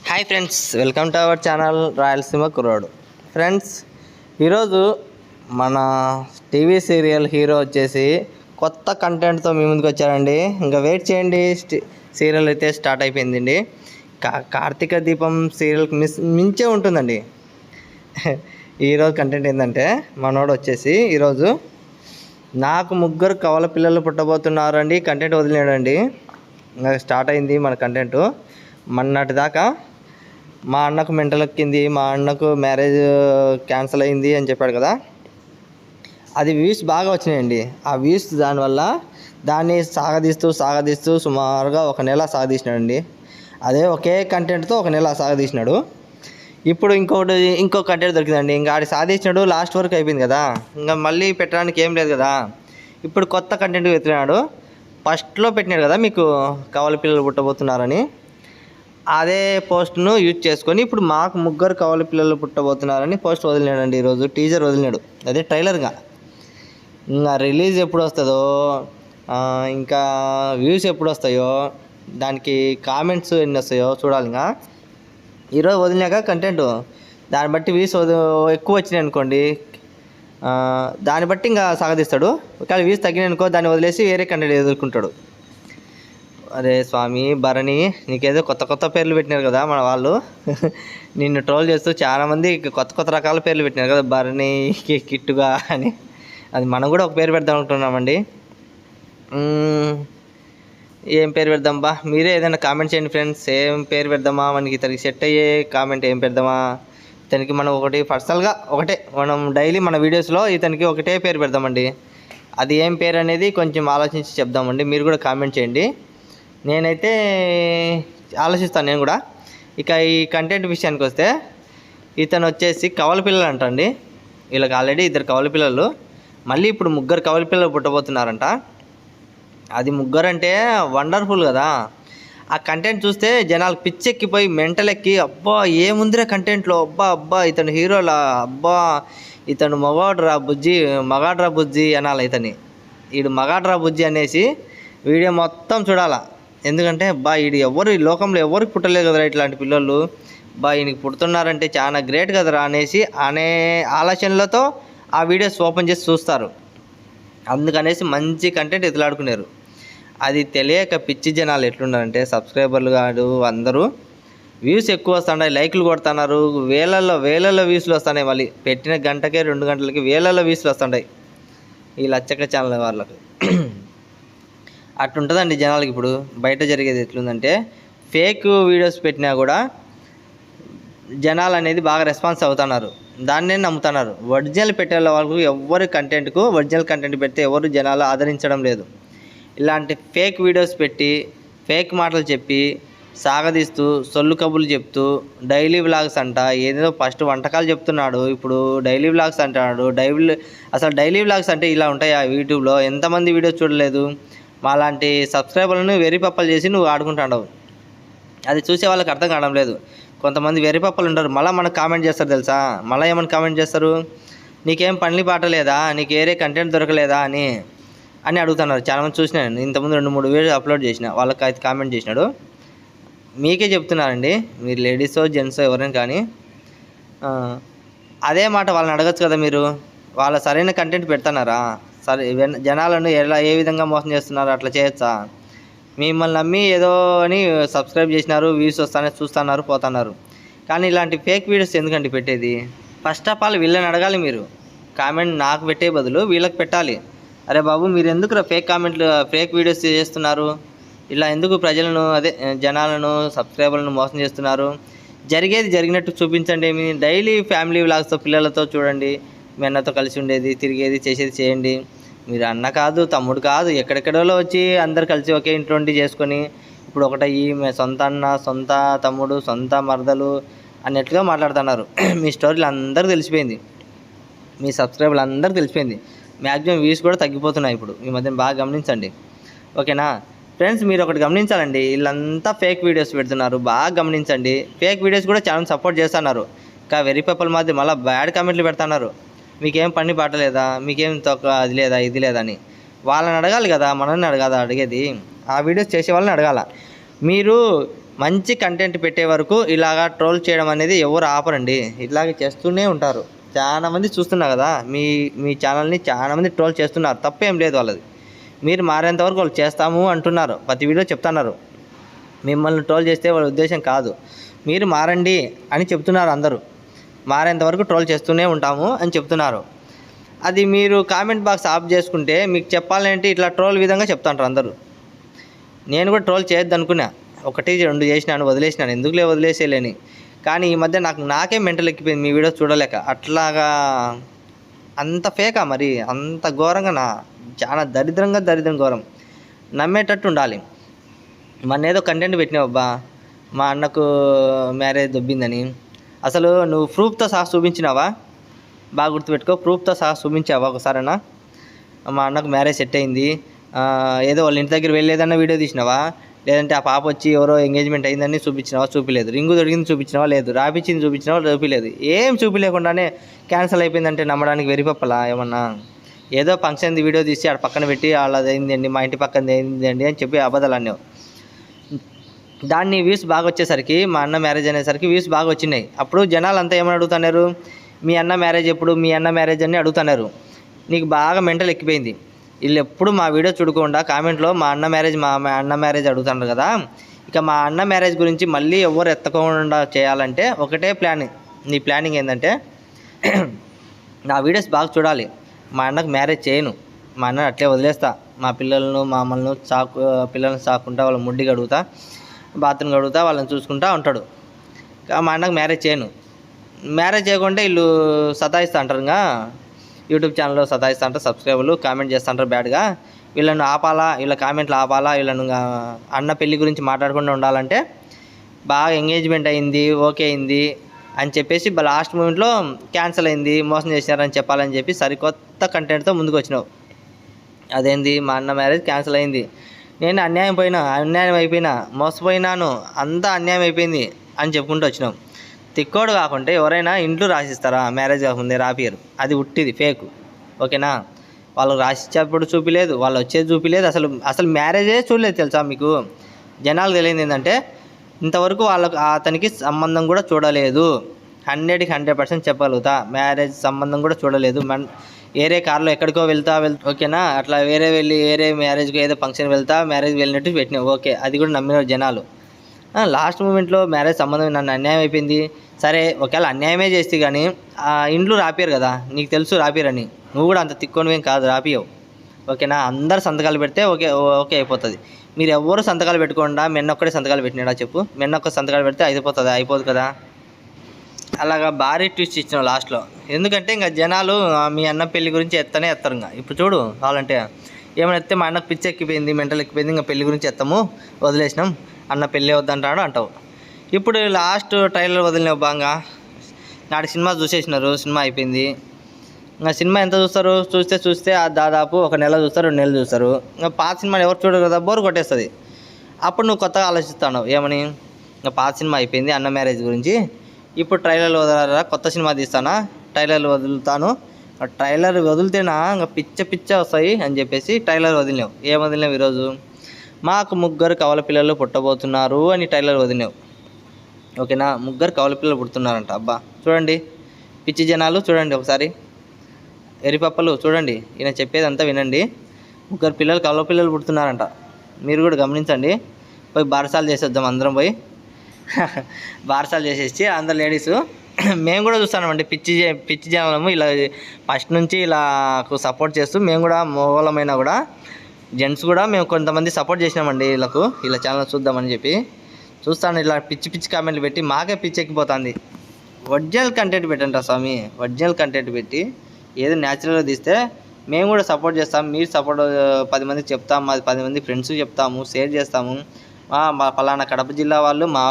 Hi friends, welcome to our channel Rayalaseema కుర్రాడు. Friends, ఈరోజు మన టీవీ సీరియల్ హీరో వచ్చేసి కొత్త కంటెంట్తో మీ ముందుకు వచ్చారండి. ఇంకా వెయిట్ చేయండి, సీరియల్ అయితే స్టార్ట్ అయిపోయిందండి. కార్తీక దీపం సీరియల్కి మించే ఉంటుందండి. ఈరోజు కంటెంట్ ఏంటంటే, మనోడు వచ్చేసి ఈరోజు నాకు 3 కవల పిల్లలు పుట్టబోతున్నారండి కంటెంట్ వదిలేడండి. ఇంకా స్టార్ట్ అయింది మన కంటెంట్. మొన్నటి దాకా మా అన్నకు మెంటల్ ఎక్కింది, మా అన్నకు మ్యారేజ్ క్యాన్సిల్ అయింది అని చెప్పాడు కదా. అది వ్యూస్ బాగా వచ్చినాయండి. ఆ వ్యూస్ దానివల్ల దాన్ని సాగదీస్తూ సుమారుగా 1 నెల సాగదీసినాడండి. అదే ఒకే కంటెంట్తో 1 నెల సాగదీసినాడు. ఇప్పుడు ఇంకో కంటెంట్ దొరికిందండి. ఇంకా ఆడి సాధించినాడు, లాస్ట్ వరకు అయిపోయింది కదా. ఇంకా మళ్ళీ పెట్టడానికి ఏం లేదు కదా. ఇప్పుడు కొత్త కంటెంట్ వెతికినాడు. ఫస్ట్లో పెట్టినాడు కదా మీకు కవల పిల్లలు పుట్టబోతున్నారని, అదే పోస్ట్ను యూజ్ చేసుకొని ఇప్పుడు మాకు 3 కవల పిల్లలు పుట్టబోతున్నారని పోస్ట్ వదిలినాడండి. ఈరోజు టీజర్ వదిలినాడు, అదే ట్రైలర్గా. ఇంకా రిలీజ్ ఎప్పుడు వస్తుందో, ఇంకా వ్యూస్ ఎప్పుడు వస్తాయో, దానికి కామెంట్స్ ఎన్ని వస్తాయో చూడాలి. ఇంకా ఈరోజు వదిలినాక కంటెంట్ దాన్ని బట్టి వ్యూస్ ఎక్కువ వచ్చినాయి అనుకోండి, దాన్ని బట్టి ఇంకా సాగదీస్తాడు. ఒకవేళ వ్యూస్ తగ్గినాయి అనుకో, దాన్ని వదిలేసి వేరే కంటెంట్ ఎదుర్కొంటాడు. అరే స్వామి భరణి, నీకేదో కొత్త పేర్లు పెట్టినారు కదా మన వాళ్ళు. నిన్ను ట్రోల్ చేస్తూ చాలామంది కొత్త రకాల పేర్లు పెట్టినారు కదా, భరణి, కిట్టుగా అని. అది మనం కూడా ఒక పేరు పెడదాం అనుకుంటున్నామండి. ఏం పేరు పెడదాం బా, మీరే ఏదైనా కామెంట్ చేయండి ఫ్రెండ్స్. ఏం పేరు పెడదామా, మనకి ఇతనికి సెట్ అయ్యే కామెంట్ ఏం పెడదామా. ఇతనికి మనం పర్సనల్గా మనం డైలీ మన వీడియోస్లో ఇతనికి ఒకటే పేరు పెడదామండి. అది ఏం పేరు అనేది కొంచెం ఆలోచించి చెప్దామండి. మీరు కూడా కామెంట్ చేయండి, నేనైతే ఆలోచిస్తాను నేను కూడా. ఇక ఈ కంటెంట్ విషయానికి వస్తే, ఇతను వచ్చేసి కవల పిల్లలు అంటండి. వీళ్ళకి ఆల్రెడీ 2 కవల పిల్లలు, మళ్ళీ ఇప్పుడు 3 కవల పిల్లలు పుట్టబోతున్నారంట. అది 3 అంటే వండర్ఫుల్ కదా. ఆ కంటెంట్ చూస్తే జనాలకు పిచ్చెక్కిపోయి మెంటల్ ఎక్కి, అబ్బా ఏముందిరా కంటెంట్లో, అబ్బా ఇతను హీరోలా, అబ్బా ఇతను మగాడ్రా బుజ్జి అనాలి. వీడు మగాడ్రా బుజ్జి అనేసి వీడియో మొత్తం చూడాలా. ఎందుకంటే వీడు ఈ లోకంలో ఎవరికి పుట్టలేదు కదరా ఇట్లాంటి పిల్లలు, ఈయనకి పుడుతున్నారంటే చాలా గ్రేట్ కదరా అనే ఆలోచనలతో ఆ వీడియోస్ ఓపెన్ చేసి చూస్తారు. అందుకనేసి మంచి కంటెంట్ ఎదులాడుకున్నారు. అది తెలియక పిచ్చి జనాలు ఎట్లున్నారంటే, సబ్స్క్రైబర్లు కాదు అందరూ వ్యూస్ ఎక్కువ వస్తున్నాయి, లైక్లు కొడుతున్నారు, వేలల్లో వ్యూస్లు వస్తున్నాయి. మళ్ళీ పెట్టిన గంటకే 2 గంటలకి వేలల్లో వ్యూస్లు వస్తున్నాయి ఈ లచ్చక ఛానల్ వాళ్ళకు. అట్లుంటుందండి జనాలకి. ఇప్పుడు బయట జరిగేది ఎట్లుందంటే, ఫేక్ వీడియోస్ పెట్టినా కూడా జనాలు అనేది బాగా రెస్పాన్స్ అవుతున్నారు, దాన్నే నమ్ముతున్నారు. ఒరిజినల్ పెట్టే వాళ్ళకు ఒరిజినల్ కంటెంట్ పెడితే ఎవరు జనాలు ఆదరించడం లేదు. ఇలాంటి ఫేక్ వీడియోస్ పెట్టి ఫేక్ మాటలు చెప్పి సాగదీస్తూ సొల్లు కబుర్లు చెప్తూ డైలీ వ్లాగ్స్ అంట, ఏదో ఫస్ట్ వంటకాలు చెప్తున్నాడు, ఇప్పుడు డైలీ వ్లాగ్స్ అంటున్నాడు. అసలు డైలీ వ్లాగ్స్ అంటే ఇలా ఉంటాయా యూట్యూబ్లో? ఎంతమంది వీడియోస్ చూడలేదు. మాలాంటి సబ్స్క్రైబర్లను వెర్రిపప్పలు చేసి నువ్వు ఆడుకుంటున్నావు. అది చూసే వాళ్ళకి అర్థం కావడం లేదు. కొంతమంది వెర్రిపప్పలు ఉంటారు, మళ్ళీ మనకు కామెంట్ చేస్తారు తెలుసా. మళ్ళీ ఏమని కామెంట్ చేస్తారు, నీకేం పని పాట లేదా, నీకు వేరే కంటెంట్ దొరకలేదా అని అడుగుతున్నారు. చాలామంది చూసినా నేను, ఇంతకుముందు 2-3 వీడియో అప్లోడ్ చేసిన, వాళ్ళకి అయితే కామెంట్ చేసినాడు. మీకే చెప్తున్నానండి, మీరు లేడీసో జెంట్సో ఎవరైనా కానీ అదే మాట వాళ్ళని అడగచ్చు కదా. మీరు వాళ్ళ సరైన కంటెంట్ పెడుతున్నారా? సరే, జనాలను ఏ విధంగా మోసం చేస్తున్నారు, అట్లా చేయొచ్చా? మిమ్మల్ని నమ్మి ఏదో అని సబ్స్క్రైబ్ చేసినారు, వ్యూస్ వస్తానే చూస్తున్నారు, పోతున్నారు. కానీ ఇలాంటి ఫేక్ వీడియోస్ ఎందుకంటే పెట్టేది? ఫస్ట్ ఆఫ్ ఆల్ వీళ్ళని అడగాలి మీరు. కామెంట్ నాకు పెట్టే బదులు వీళ్ళకి పెట్టాలి. అరే బాబు, మీరు ఎందుకు ఫేక్ వీడియోస్ చేస్తున్నారు? ఇలా ఎందుకు ప్రజలను, జనాలను, సబ్స్క్రైబర్లను మోసం చేస్తున్నారు? జరిగేది జరిగినట్టు చూపించండి. డైలీ ఫ్యామిలీ వ్లాగ్స్తో పిల్లలతో చూడండి, మీ అన్నతో కలిసి ఉండేది, తిరిగేది, చేసేది చేయండి. మీరు అన్న కాదు, తమ్ముడు కాదు, ఎక్కడెక్కడో వచ్చి అందరు కలిసి ఒకే ఇంట్లో చేసుకొని ఇప్పుడు సొంత అన్న, సొంత తమ్ముడు, సొంత మరదలు అన్నట్లుగా మాట్లాడుతున్నారు. మీ స్టోరీలు అందరికీ తెలిసిపోయింది, మీ సబ్స్క్రైబర్లు అందరికీ తెలిసిపోయింది. మ్యాక్సిమం వ్యూస్ కూడా తగ్గిపోతున్నాయి ఇప్పుడు ఈ మధ్యన, బాగా గమనించండి. ఓకేనా ఫ్రెండ్స్? మీరు ఒకటి గమనించాలండి, వీళ్ళంతా ఫేక్ వీడియోస్ పెడుతున్నారు, బాగా గమనించండి. ఫేక్ వీడియోస్ కూడా చాలా సపోర్ట్ చేస్తున్నారు. ఇంకా వెర్రిపప్పల మధ్య మళ్ళీ బ్యాడ్ కామెంట్లు పెడుతున్నారు. మీకేం పని పాట లేదా, మీకేం అది లేదా, ఇది లేదని. వాళ్ళని అడగాలి కదా, మనల్ని అడగాలి అడిగేది. ఆ వీడియోస్ చేసే వాళ్ళని అడగాల. మీరు మంచి కంటెంట్ పెట్టే వరకు ఇలాగా ట్రోల్ చేయడం అనేది ఎవరు ఆపరండి, ఇలాగే చేస్తూనే ఉంటారు. చాలామంది చూస్తున్నారు కదా, మీ ఛానల్ని చాలామంది ట్రోల్ చేస్తున్నారు, తప్పేం లేదు వాళ్ళది. మీరు మారేంత వరకు వాళ్ళు చేస్తాము అంటున్నారు, ప్రతి వీడియో చెప్తున్నారు. మిమ్మల్ని ట్రోల్ చేస్తే వాళ్ళ ఉద్దేశం కాదు, మీరు మారండి అని చెప్తున్నారు అందరూ. మారేంత వరకు ట్రోల్ చేస్తూనే ఉంటాము అని చెప్తున్నారు. అది మీరు కామెంట్ బాక్స్ ఆఫ్ చేసుకుంటే మీకు చెప్పాలంటే ఇట్లా ట్రోల్ విధంగా చెప్తుంటారు అందరూ. నేను కూడా ట్రోల్ చేయొద్దు అనుకున్నా, 1-2 చేసినాను, వదిలేసినాను, ఎందుకులే వదిలేసేలేని. కానీ ఈ మధ్య నాకే మెంటల్ ఎక్కిపోయింది మీ వీడియో చూడలేక. అట్లాగా అంత ఫేకా మరి, అంత ఘోరంగా చాలా దరిద్రం ఘోరం. నమ్మేటట్టు ఉండాలి. మన ఏదో కంటెంట్ పెట్టినావు అబ్బా, మా అన్నకు మ్యారేజ్ దొబ్బిందని, అసలు నువ్వు ప్రూఫ్తో సహా చూపించినావా? బాగా గుర్తుపెట్టుకో, ప్రూఫ్తో సహా చూపించావా ఒకసారైనా? మా అన్నకు మ్యారేజ్ సెట్ అయింది, ఏదో వాళ్ళ ఇంటి దగ్గర వెళ్ళేదన్న వీడియో తీసినావా? లేదంటే ఆ పాప వచ్చి ఎవరో ఎంగేజ్మెంట్ అయిందని చూపించినావా? చూపిలేదు. రింగు దొరికింది చూపించినావా? లేదు. రాపిచ్చింది చూపించినావా? చూపిలేదు. ఏం చూపిలేకుండానే క్యాన్సిల్ అయిపోయిందంటే నమ్మడానికి వెరిపప్పలా ఏమన్నా? ఏదో ఫంక్షన్ది వీడియో తీసి ఆడ పక్కన పెట్టి వాళ్ళది అయిందండి, మా ఇంటి పక్కనది అయిందండి అని చెప్పి అబద్ధాలు అన్నావు. దాన్ని వ్యూస్ బాగా వచ్చేసరికి, మా అన్న మ్యారేజ్ అనేసరికి వ్యూస్ బాగా వచ్చినాయి. అప్పుడు జనాలు అంతా ఏమని అడుగుతున్నారు? మీ అన్న మ్యారేజ్ ఎప్పుడు, మీ అన్న మ్యారేజ్ అని అడుగుతున్నారు. నీకు బాగా మెంటల్ ఎక్కిపోయింది. వీళ్ళు ఎప్పుడు మా వీడియో చూడకుండా కామెంట్లో మా అన్న మ్యారేజ్ అడుగుతున్నారు కదా. ఇక మా అన్న మ్యారేజ్ గురించి మళ్ళీ ఎవరు ఎత్తకుండా చేయాలంటే ఒకటే నీ ప్లానింగ్ ఏంటంటే నా వీడియోస్ బాగా చూడాలి, మా అన్నకు మ్యారేజ్ చేయను, మా అన్నని అట్లే వదిలేస్తా, మా పిల్లలను సాకుంటా వాళ్ళ ముడ్డి కడుగుతా, బాత్రూమ్ కడుగుతా, వాళ్ళని చూసుకుంటా ఉంటాడు. మా అన్నకు మ్యారేజ్ చేయను. మ్యారేజ్ చేయకుంటే వీళ్ళు సతాయిస్తూ అంటారు, ఇంకా యూట్యూబ్ ఛానల్లో సతాయిస్తూ అంటారు, సబ్స్క్రైబర్లు కామెంట్ చేస్తూ అంటారు బ్యాడ్గా. వీళ్ళను ఆపాలా, వీళ్ళ కామెంట్లు ఆపాలా, వీళ్ళను అన్న పెళ్ళి గురించి మాట్లాడకుండా ఉండాలంటే బాగా ఎంగేజ్మెంట్ అయింది, ఓకే అయింది అని చెప్పేసి లాస్ట్ మూమెంట్లో క్యాన్సిల్ అయింది, మోసం చేసినారని చెప్పాలని చెప్పి సరికొత్త కంటెంట్తో ముందుకు వచ్చినావు. అదేంది, మా అన్న మ్యారేజ్ క్యాన్సిల్ అయింది, నేను అన్యాయం అయిపోయినా, మోసపోయినాను, అంతా అన్యాయం అయిపోయింది అని చెప్పుకుంటూ వచ్చినాం. తిక్కోడు కాకుంటే ఎవరైనా ఇంట్లో రాసిస్తారా? మ్యారేజ్ కాకుండా రాపియరు, అది ఉట్టిది, ఫేక్. ఓకేనా? వాళ్ళకి రాసిచ్చేప్పుడు చూపిలేదు, వాళ్ళు వచ్చేది చూపిలేదు, అసలు మ్యారేజే చూడలేదు తెలుసా మీకు? జనాలు తెలియదు ఏంటంటే ఇంతవరకు అతనికి సంబంధం కూడా చూడలేదు. 100కి 100% చెప్పగలుగుతా, మ్యారేజ్ సంబంధం కూడా చూడలేదు. వేరే కార్లో ఎక్కడికో వెళ్తా ఓకేనా? అట్లా వేరే మ్యారేజ్కి ఏదో ఫంక్షన్ మ్యారేజ్ వెళ్ళినట్టు పెట్టినావు, ఓకే, అది కూడా నమ్మిన జనాలు. లాస్ట్ మూమెంట్లో మ్యారేజ్ సంబంధం నన్ను అన్యాయం అయిపోయింది. సరే, ఒకవేళ అన్యాయమే చేస్తే కానీ ఇంట్లో రాపియరు కదా, నీకు తెలుసు రాపియరని. నువ్వు కూడా అంత తిక్కొనివేం కాదు, రాపియవు. ఓకేనా? అందరు సంతకాలు పెడితే ఓకే అయిపోతుంది. మీరు ఎవరు సంతకాలు పెట్టుకోకుండా మెన్నొక్కడే సంతకాలు పెట్టినాడా చెప్పు? మెన్నొక్క సంతకాలు పెడితే అయిపోదు కదా. అలాగా భారీ ట్విస్ట్ ఇచ్చినావు లాస్ట్లో. ఎందుకంటే ఇంకా జనాలు మీ అన్న పెళ్లి గురించి ఎత్తారు. ఇంకా ఇప్పుడు చూడు, కావాలంటే ఏమైనా ఎత్తే మా అన్నకు పిచ్చి ఎక్కిపోయింది, మెంటల్ ఎక్కిపోయింది, ఇంకా పెళ్లి గురించి ఎత్తాము, వదిలేసినాం, అన్న పెళ్ళి వద్దంటాడు అంటావు. ఇప్పుడు లాస్ట్ ట్రైలర్ వదిలినావు బాగా. నాటి సినిమా చూసేసినారు, సినిమా అయిపోయింది. ఇంకా సినిమా ఎంత చూస్తే దాదాపు 1 నెల చూస్తారు, 2 నెలలు చూస్తారు. ఇంకా పాత సినిమాని ఎవరు చూడరు కదా, బోర్ కొట్టేస్తుంది. అప్పుడు నువ్వు కొత్తగా ఆలోచిస్తున్నావు ఏమని? ఇంకా పాత సినిమా అయిపోయింది, అన్న మ్యారేజ్ గురించి, ఇప్పుడు ట్రైలర్లు వదలరా, కొత్త సినిమా తీస్తానా, ట్రైలర్లు వదులుతాను, ట్రైలర్ వదిలితేనా ఇంకా పిచ్చ వస్తాయి అని చెప్పేసి ట్రైలర్ వదిలినావు. ఏం వదిలినావు ఈరోజు? మాకు 3 కవల పిల్లలు పుట్టబోతున్నారు అని ట్రైలర్ వదిలినావు. ఓకేనా? 3 కవల పిల్లలు పుడుతున్నారంట. అబ్బా చూడండి, పిచ్చి జనాలు చూడండి, ఒకసారి ఎరిపప్పలు చూడండి, ఈయన చెప్పేదంతా వినండి. 3 కవల పిల్లలు పుడుతున్నారంట. మీరు కూడా గమనించండి. పోయి బారసాలు చేసేద్దాం అందరం, పోయి బారసాలు చేసేసి అందరు లేడీసు మేము కూడా చూస్తామండి. పిచ్చి జనాలము ఇలా ఫస్ట్ నుంచి ఇలా సపోర్ట్ చేస్తూ, మేము కూడా మగవాళ్ళమైనా కూడా జెంట్స్ కూడా మేము కొంతమంది సపోర్ట్ చేసినామండి ఇలా ఛానల్ చూద్దామని చెప్పి చూస్తాను. ఇలా పిచ్చి కామెంట్లు పెట్టి మాకే పిచ్చి ఎక్కిపోతుంది. ఒరిజినల్ కంటెంట్ పెట్టండి స్వామి, ఒరిజినల్ కంటెంట్ పెట్టి ఏదో న్యాచురల్గా తీస్తే మేము కూడా సపోర్ట్ చేస్తాం. మీరు సపోర్ట్ 10 మందికి చెప్తాం, మాది 10 మంది ఫ్రెండ్స్ చెప్తాము, షేర్ చేస్తాము. మా పలానా కడప జిల్లా వాళ్ళు, మా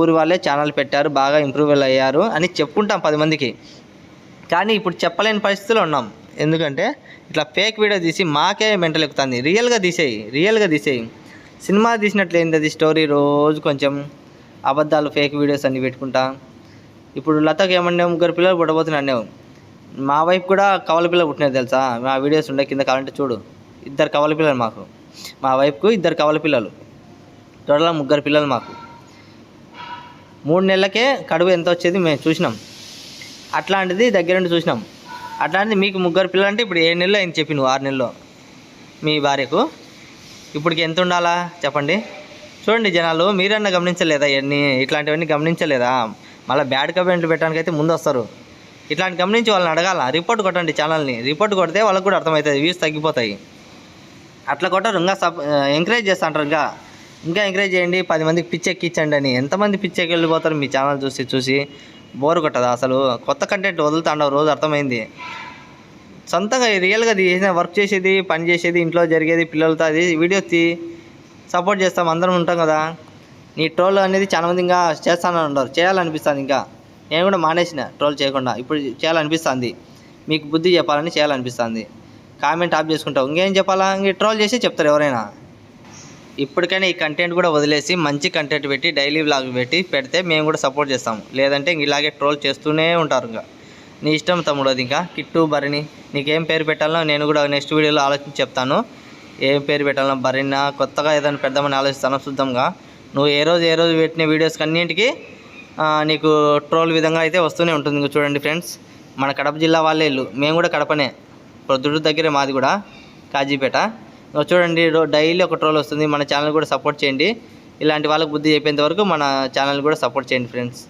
ఊరి వాళ్ళే ఛానల్ పెట్టారు, బాగా ఇంప్రూవ్ అయ్యారు అని చెప్పుకుంటాం 10 మందికి. కానీ ఇప్పుడు చెప్పలేని పరిస్థితిలో ఉన్నాం. ఎందుకంటే ఇట్లా ఫేక్ వీడియో తీసి మాకే మెంటల్ ఎక్కుతుంది. రియల్గా తీసేయి. సినిమా తీసినట్లయింది అది స్టోరీ. రోజు కొంచెం అబద్ధాలు, ఫేక్ వీడియోస్ అన్నీ పెట్టుకుంటా. ఇప్పుడు లతకి ఏమన్నావు? 3 పిల్లలు పుట్టబోతున్నావు అన్నావు. మా వైపు కూడా కవల పిల్లలు పుట్టినారు తెలుసా? మా వీడియోస్ ఉండే కింద కావాలంటే చూడు, 2 కవల పిల్లలు మాకు. మా వైఫ్కు 2 కవల పిల్లలు, టోటల్గా 3 పిల్లలు మాకు. 3 నెలలకే కడుపు ఎంత వచ్చేది మేము చూసినాం. అట్లాంటిది దగ్గరుండి చూసినాం. అట్లాంటిది మీకు 3 పిల్లలు అంటే ఇప్పుడు 7 నెలలు అయింది చెప్పి నువ్వు 6 నెలల్లో మీ భార్యకు. ఇప్పటికి ఎంత ఉండాలా చెప్పండి. చూడండి జనాలు, మీరన్నా గమనించలేదా ఇట్లాంటివన్నీ గమనించలేదా? మళ్ళీ బ్యాడ్ కమెంట్లు పెట్టడానికైతే ముందు వస్తారు. ఇట్లాంటి గమనించి వాళ్ళని అడగాల. రిపోర్ట్ కొట్టండి ఛానల్ని. రిపోర్ట్ కొడితే వాళ్ళకు కూడా అర్థమవుతుంది, వ్యూస్ తగ్గిపోతాయి. అట్లా కొట్టరు, ఇంకా ఎంకరేజ్ చేస్తా అంటారు. ఇంకా ఎంకరేజ్ చేయండి, 10 మందికి పిచ్చెక్కించండి అని. ఎంతమంది పిచ్చెక్కి వెళ్ళిపోతారు మీ ఛానల్ చూసి బోర్ కొట్టదా అసలు? కొత్త కంటెంట్ వదులుతాండవు రోజు, అర్థమైంది. సొంతంగా రియల్గా చేసిన వర్క్ చేసేది, పని చేసేది, ఇంట్లో జరిగేది, పిల్లలతో అది వీడియో సపోర్ట్ చేస్తాం, అందరం ఉంటాం కదా. నీ ట్రోల్ అనేది చాలా మంది ఇంకా చేస్తానని ఉండరు, చేయాలనిపిస్తుంది. ఇంకా నేను కూడా మానేసిన ట్రోల్ చేయకుండా, ఇప్పుడు చేయాలనిపిస్తుంది. మీకు బుద్ధి చెప్పాలని చేయాలనిపిస్తుంది. కామెంట్ ఆఫ్ చేసుకుంటావు, ఇంకేం చెప్పాలా? ఇంక ట్రోల్ చేసి చెప్తారు ఎవరైనా. ఇప్పటికైనా ఈ కంటెంట్ కూడా వదిలేసి మంచి కంటెంట్ పెట్టి డైలీ వ్లాగ్ పెడితే మేము కూడా సపోర్ట్ చేస్తాము. లేదంటే ఇంక ఇలాగే ట్రోల్ చేస్తూనే ఉంటారు. ఇంకా నీ ఇష్టం తమ్ముడు. అది ఇంకా కిట్టు భరణి, నీకేం పేరు పెట్టాలో నేను కూడా నెక్స్ట్ వీడియోలో ఆలోచించి చెప్తాను. ఏం పేరు పెట్టాలో, భరణి కొత్తగా ఏదైనా పెడదామని ఆలోచిస్తాను. శుద్ధంగా నువ్వు ఏ రోజు పెట్టిన వీడియోస్ అన్నింటికి నీకు ట్రోల్ విధంగా అయితే వస్తూనే ఉంటుంది. ఇంకా చూడండి ఫ్రెండ్స్, మన కడప జిల్లా వాళ్ళే ఇల్లు, మేము కూడా కడపనే, ప్రొద్దుటూరు దగ్గరే మాది కూడా, కాజీపేట. చూడండి డైలీ ఒక ట్రోల్ వస్తుంది. మన ఛానల్ కూడా సపోర్ట్ చేయండి. ఇలాంటి వాళ్ళకి బుద్ధి చెప్పేంత వరకు మన ఛానల్ కూడా సపోర్ట్ చేయండి ఫ్రెండ్స్.